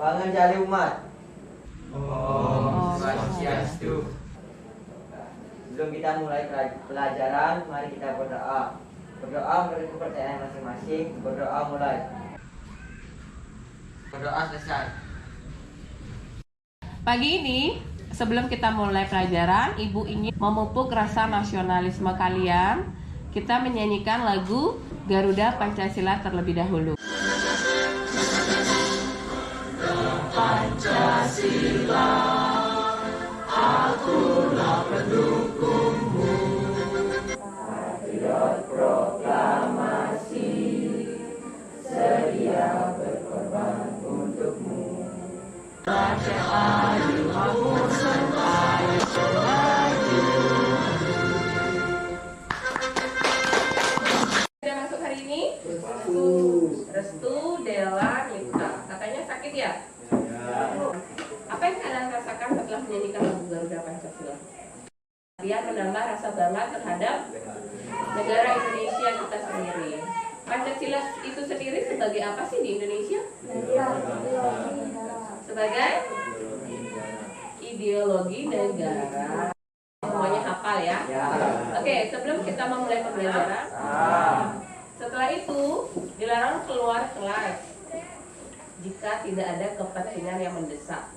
Bangun jali umat. Om Swastiastu. Sebelum kita mulai pelajaran, mari kita berdoa. Berdoa menurut kepercayaan masing-masing. Berdoa mulai. Berdoa selesai. Pagi ini, sebelum kita mulai pelajaran, Ibu ingin memupuk rasa nasionalisme kalian. Kita menyanyikan lagu Garuda Pancasila terlebih dahulu. Pancasila, akulah pendukungmu. Patriot proklamasi, sedia berkorban untukmu. Raja adil, makmur, serta maju. Sudah masuk hari ini? Restu Dela Nipta. Katanya sakit ya? Apa yang kalian rasakan setelah menyanyikan lagu Garuda Pancasila? Dia menambah rasa bangga terhadap negara Indonesia kita sendiri. Pancasila itu sendiri sebagai apa sih di Indonesia? Sebagai ideologi negara. Semuanya hafal ya? Oke, sebelum kita memulai pembelajaran, setelah itu dilarang keluar kelas jika tidak ada kepentingan yang mendesak.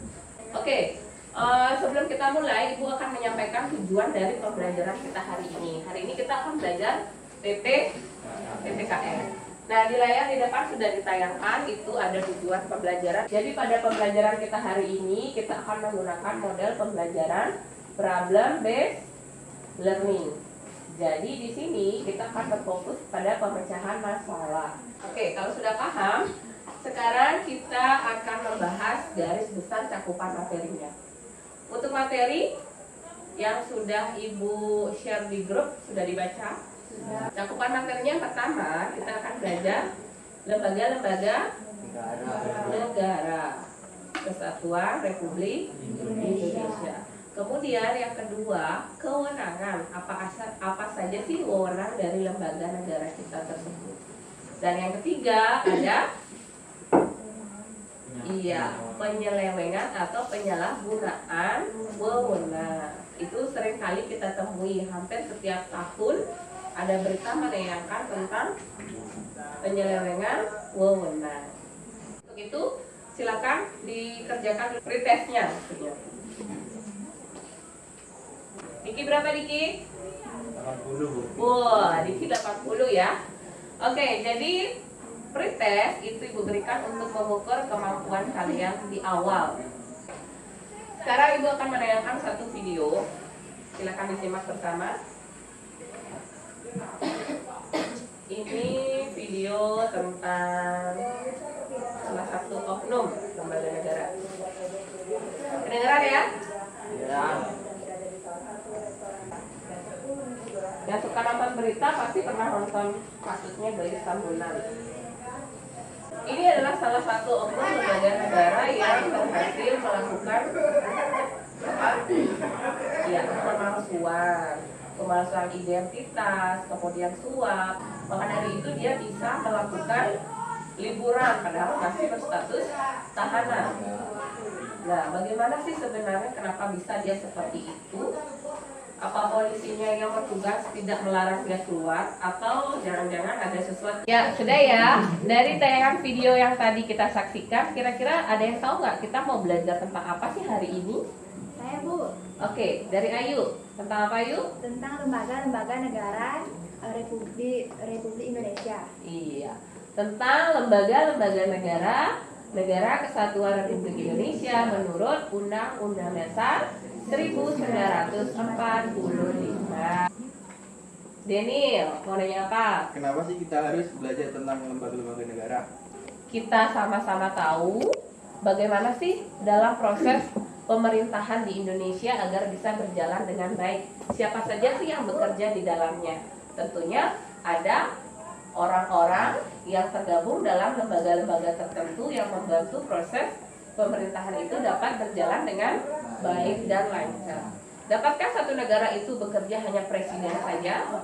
Oke, sebelum kita mulai, Ibu akan menyampaikan tujuan dari pembelajaran kita hari ini. Hari ini kita akan belajar PPKN. Nah, di layar di depan sudah ditayangkan, itu ada tujuan pembelajaran. Jadi pada pembelajaran kita hari ini, kita akan menggunakan model pembelajaran problem based learning. Jadi di sini kita akan berfokus pada pemecahan masalah. Oke, kalau sudah paham, sekarang kita akan membahas garis besar cakupan materinya. Untuk materi yang sudah Ibu share di grup, sudah dibaca? Cakupan materinya pertama, kita akan belajar lembaga-lembaga negara Kesatuan Republik Indonesia. Kemudian yang kedua, kewenangan. Apa saja sih wewenang dari lembaga negara kita tersebut. Dan yang ketiga ada penyelewengan atau penyalahgunaan wewenang. Itu sering kali kita temui, hampir setiap tahun ada berita menayangkan tentang penyelewengan wewenang. Untuk itu silakan dikerjakan pretestnya. Diki berapa Diki? 80. Wah, Diki 80 ya. Oke, jadi pretest itu Ibu berikan untuk mengukur kemampuan kalian di awal. Sekarang Ibu akan menayangkan satu video. Silakan disimak bersama. Ini video tentang salah satu oknum lembaga negara. Kedengeran ya? Ya. Yang suka nonton berita pasti pernah nonton kasusnya Bayu Tambunan. Ini adalah salah satu oknum lembaga negara yang berhasil melakukan pemalsuan identitas, kemudian suap. Maka dari itu dia bisa melakukan liburan padahal masih berstatus tahanan. Nah, bagaimana sih sebenarnya kenapa bisa dia seperti itu? Apa polisinya yang bertugas tidak melarang dia keluar, atau jangan-jangan ada sesuatu? Ya, sudah ya. Dari tayangan video yang tadi kita saksikan, kira-kira ada yang tahu nggak kita mau belajar tentang apa sih hari ini? Saya Bu. Oke, dari Ayu. Tentang apa Ayu? Tentang lembaga-lembaga negara Republik Indonesia. Iya, tentang lembaga-lembaga negara Kesatuan Republik Indonesia menurut Undang-Undang Dasar 1945. Daniel, mau nanya apa? Kenapa sih kita harus belajar tentang lembaga-lembaga negara? Kita sama-sama tahu bagaimana sih dalam proses pemerintahan di Indonesia agar bisa berjalan dengan baik. Siapa saja sih yang bekerja di dalamnya? Tentunya ada orang-orang yang tergabung dalam lembaga-lembaga tertentu yang membantu proses pemerintahan itu dapat berjalan dengan baik dan lancar. Dapatkah satu negara itu bekerja hanya presiden saja?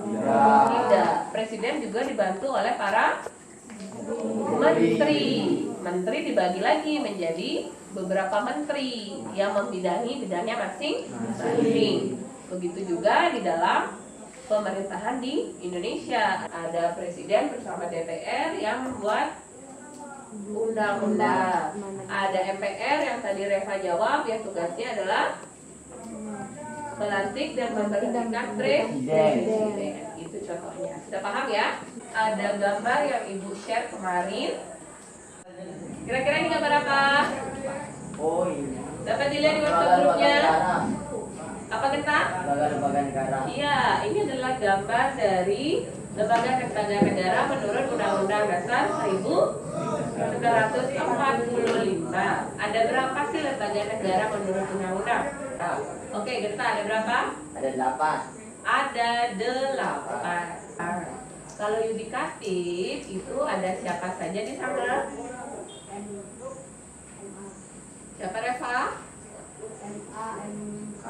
Tidak. Presiden juga dibantu oleh para menteri. Menteri dibagi lagi menjadi beberapa menteri yang membidangi bidangnya masing-masing. Begitu juga di dalam pemerintahan di Indonesia. Ada presiden bersama DPR yang membuat undang-undang. Ada MPR yang tadi Reva jawab, yang tugasnya adalah melantik dan memberhentikan presiden. Itu contohnya. Sudah paham ya? Ada gambar yang Ibu share kemarin. Kira-kira ini gambar apa? Oh iya. Dapat dilihat di WhatsApp grupnya? Apa kita? Lembaga negara. Iya, ini adalah gambar dari lembaga negara menurut Undang-Undang Dasar 1945. Ada berapa sih lembaga negara menurut undang-undang? Nah, oke, Genta, ada berapa? Ada 8. Ada 8. Kalau yudikatif itu ada siapa saja di sana? Siapa, Reva? MA, MK,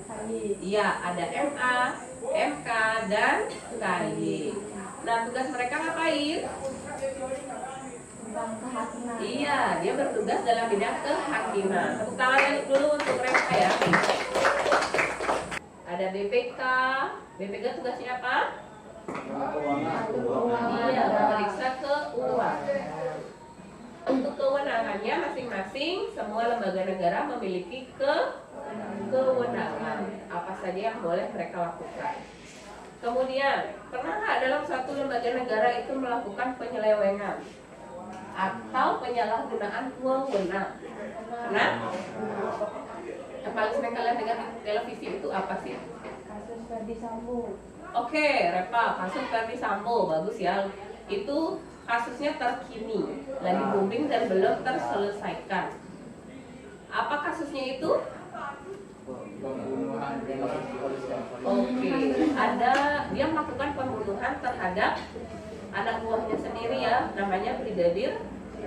KY. Iya, ada MA, MK, dan KY. Nah, tugas mereka ngapain? Tentang kehakiman. Iya, dia bertugas dalam bidang kehakiman. Tepuk tangan dulu untuk mereka ya. Ada BPK. BPK tugasnya apa? Iya, memeriksa keuangan. Untuk kewenangannya masing-masing, semua lembaga negara memiliki kewenangan apa saja yang boleh mereka lakukan. Kemudian, pernah nggak dalam suatu lembaga negara itu melakukan penyelewengan atau penyalahgunaan wewenang? Pernah? Yang paling sering kalian dengar di televisi itu apa sih? Kasus Ferdi Sambo. Oke, Reva, kasus Ferdi Sambo, bagus ya. Itu kasusnya terkini, lagi booming dan belum terselesaikan. Apa kasusnya itu? Pembunuhan. Oke, ada dia melakukan pembunuhan terhadap anak buahnya sendiri ya, namanya Brigadir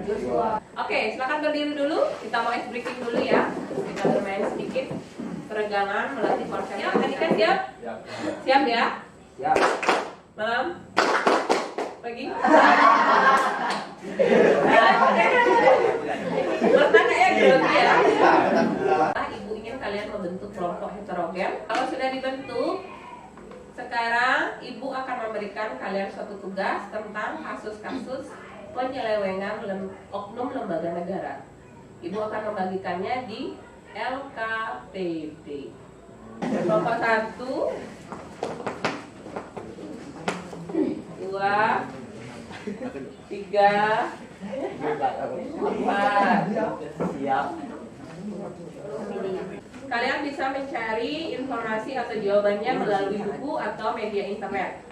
Joshua. Oke, silakan berdiri dulu. Kita mau ice breaking dulu ya. Kita bermain sedikit peregangan, melatih konsentrasi. Tadi kan siap? Siap ya? Siap. Malam? Pagi? Bertanya ya grogi ya. Ibu ingin kalian membentuk kelompok heterogen. Kalau sudah dibentuk, sekarang ibu akan memberikan kalian suatu tugas tentang kasus-kasus penyelewengan oknum lembaga negara. Ibu akan membagikannya di LKPD. Kelompok 1, 2, 3, 4. Siap. Kalian bisa mencari informasi atau jawabannya melalui buku atau media internet.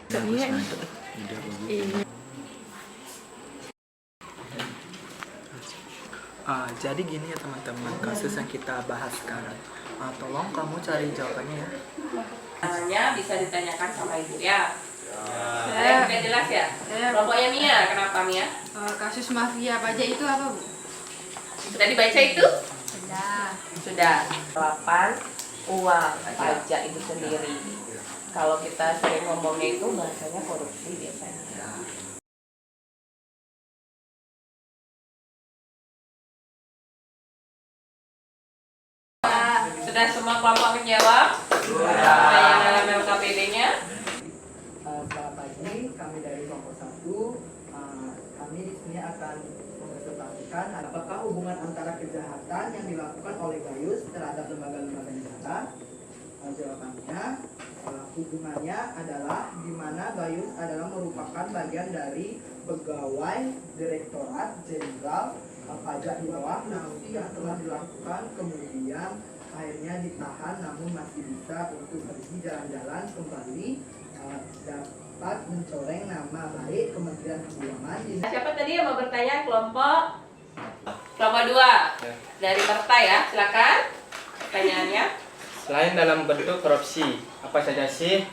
Jadi gini ya teman-teman, kasus yang kita bahas sekarang. Tolong kamu cari jawabannya ya. Namanya bisa ditanyakan sama ibu ya. Sudah jelas ya? Kelompoknya Mia, kenapa Mia? Kasus mafia pajak itu apa, Bu? Sudah dibaca itu? Sudah. Sudah. Pelapan uang pajak itu sendiri. Kalau kita sering ngomongnya itu bahasanya korupsi biasanya. Sudah semua kelompok menjawab? Sudah. Yang dalam LKPD-nya? Selamat pagi, kami dari kelompok 1. Kami di sini akan mengonsultasikan apakah hubungan antara kejahatan yang dilakukan oleh Gayus terhadap lembaga-lembaga negara. Jawabannya, hubungannya adalah di mana Gayus adalah merupakan bagian dari pegawai Direktorat Jenderal Pajak di bawah napi yang telah dilakukan, kemudian akhirnya ditahan namun masih bisa untuk pergi jalan-jalan kembali, dapat mencoreng nama baik Kementerian Keuangan. Siapa tadi yang mau bertanya? Kelompok 2 dari partai ya, silakan pertanyaannya. Selain dalam bentuk korupsi, apa saja sih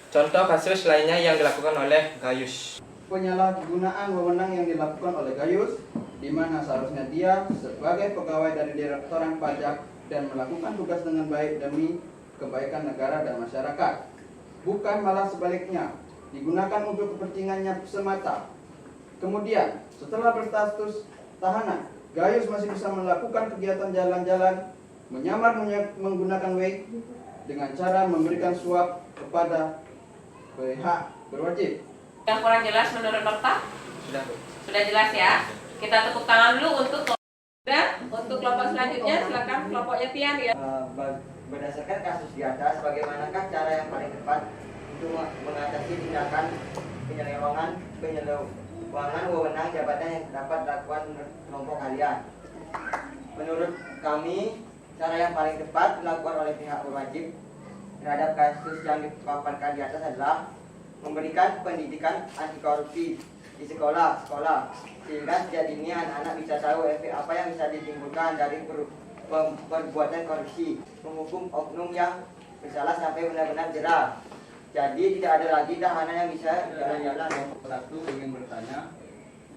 contoh kasus lainnya yang dilakukan oleh Gayus? Penyalahgunaan wewenang yang dilakukan oleh Gayus, di mana seharusnya dia sebagai pegawai dari Direktorat Pajak dan melakukan tugas dengan baik demi kebaikan negara dan masyarakat. Bukan malah sebaliknya, digunakan untuk kepentingannya semata. Kemudian, setelah berstatus tahanan, Gayus masih bisa melakukan kegiatan jalan-jalan, menyamar menggunakan wig dengan cara memberikan suap kepada pihak berwajib. Yang kurang jelas menurut Dokter? Sudah, Bu. Sudah jelas ya? Kita tepuk tangan dulu untuk kelompok selanjutnya. Silakan kelompoknya Tian ya. Berdasarkan kasus di atas, bagaimanakah cara yang paling tepat untuk mengatasi tindakan penyelewengan wewenang jabatan yang dapat dilakukan kelompok kalian? Menurut kami, cara yang paling tepat dilakukan oleh pihak berwajib terhadap kasus yang dipaparkan di atas adalah memberikan pendidikan anti korupsi di sekolah sehingga sejak dini anak-anak bisa tahu efek apa yang bisa ditimbulkan dari perbuatan korupsi, menghukum oknum yang bersalah sampai benar-benar jerah. Jadi tidak ada lagi tahanan yang bisa jalan-jalan. Satu ingin bertanya,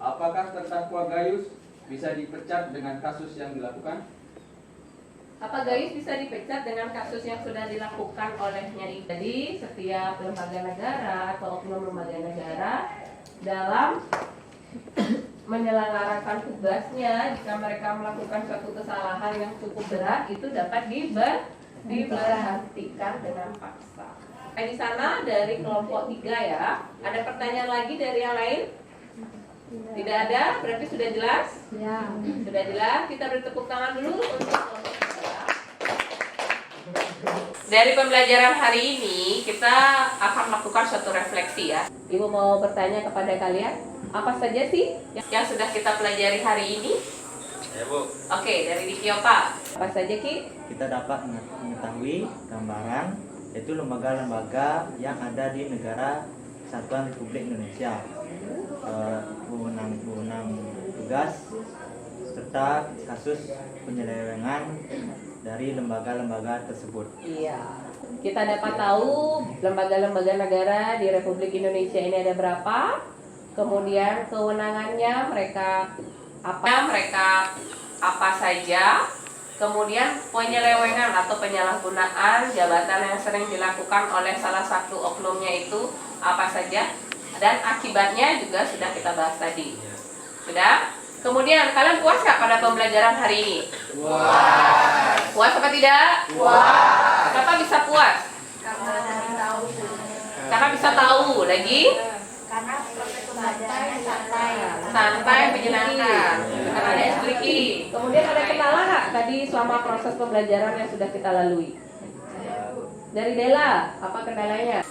apakah terdakwa Gayus bisa dipecat dengan kasus yang dilakukan? Apa Gayus bisa dipecat dengan kasus yang sudah dilakukan olehnya? Jadi setiap lembaga negara atau oknum lembaga negara dalam menyelenggarakan tugasnya, jika mereka melakukan suatu kesalahan yang cukup berat, itu dapat diberhentikan dengan paksa. Di sana dari kelompok 3 ya. Ada pertanyaan lagi dari yang lain? Tidak ada, berarti sudah jelas? Ya. Sudah jelas, kita beri tepuk tangan dulu untuk kelompok 3. Dari pembelajaran hari ini, kita akan melakukan suatu refleksi ya. Ibu mau bertanya kepada kalian, apa saja sih yang sudah kita pelajari hari ini? Ya, Bu. Oke, dari Dikiopa. Apa saja, Ki? Kita dapat mengetahui gambaran yaitu lembaga-lembaga yang ada di negara Kesatuan Republik Indonesia, wewenang tugas serta kasus penyelewengan dari lembaga-lembaga tersebut. Iya. Kita dapat tahu lembaga-lembaga negara di Republik Indonesia ini ada berapa? Kemudian kewenangannya mereka apa saja? Kemudian penyelewengan atau penyalahgunaan jabatan yang sering dilakukan oleh salah satu oknumnya itu apa saja? Dan akibatnya juga sudah kita bahas tadi. Sudah? Kemudian kalian puas nggak pada pembelajaran hari ini? Puas. Puas apa tidak? Puas. Kenapa bisa puas? Karena bisa tahu. Lagi? Karena proses pembelajarannya Santai, menyenangkan. Karena ada expliking. Kemudian ada kendala nggak tadi selama proses pembelajaran yang sudah kita lalui? Dari Dela, apa kendalanya?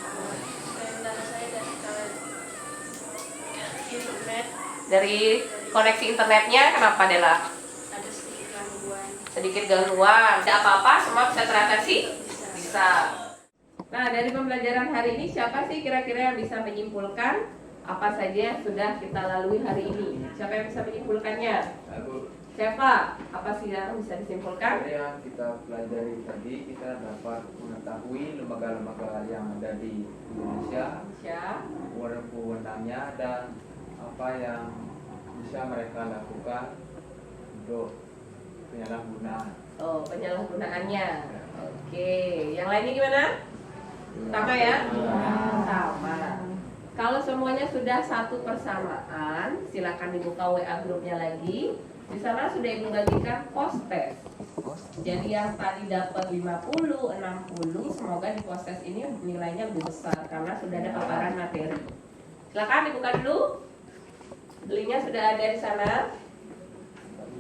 Dari koneksi internetnya, kenapa Dela? ada sedikit gangguan. Sedikit gangguan. Tidak apa-apa, semua bisa teratasi? Bisa. Nah, dari pembelajaran hari ini siapa sih kira-kira yang bisa menyimpulkan apa saja yang sudah kita lalui hari ini? Siapa yang bisa menyimpulkannya? Siapa? Apa sih yang bisa disimpulkan? Dari yang kita pelajari tadi, kita dapat mengetahui lembaga-lembaga yang ada di Indonesia, wewenang-wewenangnya, dan apa yang bisa mereka lakukan untuk penyalahgunaan. Oh, penyalahgunaannya. Oke, yang lainnya gimana? Sama ya? Sama. Kalau semuanya sudah satu persamaan, silakan dibuka WA grupnya lagi. Di sana sudah Ibu bagikan post test. Jadi yang tadi dapat 50, 60, semoga di post test ini nilainya lebih besar karena sudah ada paparan materi. Silakan dibuka dulu. Linknya sudah ada di sana.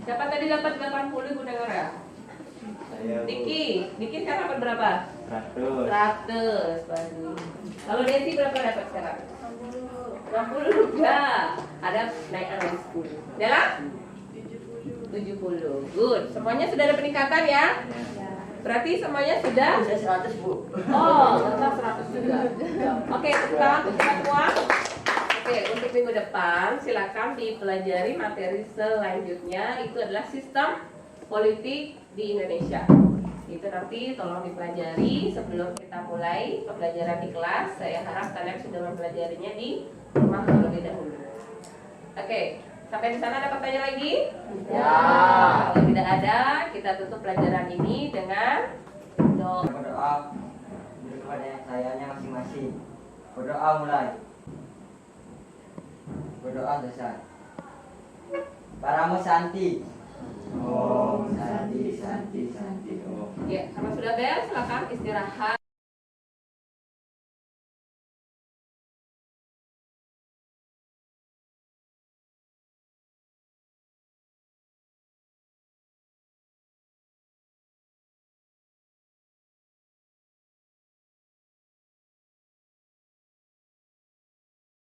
Siapa tadi dapat 80 Ibu dengar ya? Diki sekarang dapat berapa? 100. Bagus. Kalau Desi berapa dapat sekarang? 60 juga. Ada naik lagi 10. Jalan? 70. Good. Semuanya sudah ada peningkatan ya? Berarti semuanya sudah? Saya 100, Bu. Oh, tetap 100 juga. Oke, sekarang untuk kita semua. Oke, untuk minggu depan silakan dipelajari materi selanjutnya. Itu adalah sistem politik di Indonesia. Itu nanti tolong dipelajari sebelum kita mulai pembelajaran di kelas. Saya harap kalian sudah mempelajarinya di rumah terlebih dahulu. Oke, sampai di sana ada pertanyaan lagi? Ya. Kalau tidak ada, kita tutup pelajaran ini dengan Berdoa kepada yang sayangnya masing-masing. Berdoa mulai. Berdoa selesai. Paramo Santi. Om Santi Santi Santi Om. Ya, kalau sudah beres silakan istirahat.